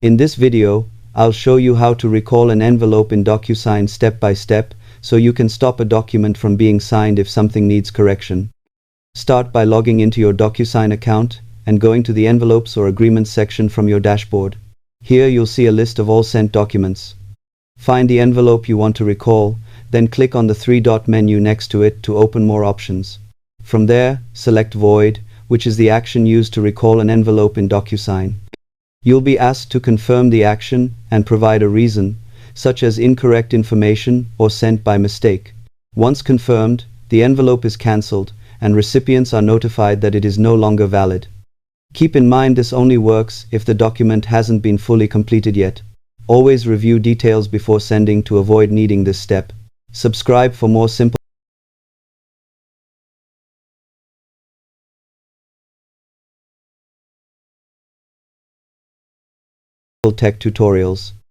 In this video, I'll show you how to recall an envelope in Docusign step by step, so you can stop a document from being signed if something needs correction. Start by logging into your Docusign account and going to the Envelopes or Agreements section from your dashboard. Here you'll see a list of all sent documents. Find the envelope you want to recall, then click on the three-dot menu next to it to open more options. From there, select Void, which is the action used to recall an envelope in Docusign. You'll be asked to confirm the action and provide a reason, such as incorrect information or sent by mistake. Once confirmed, the envelope is cancelled, and recipients are notified that it is no longer valid. Keep in mind this only works if the document hasn't been fully completed yet. Always review details before sending to avoid needing this step. Subscribe for more simple tech tutorials.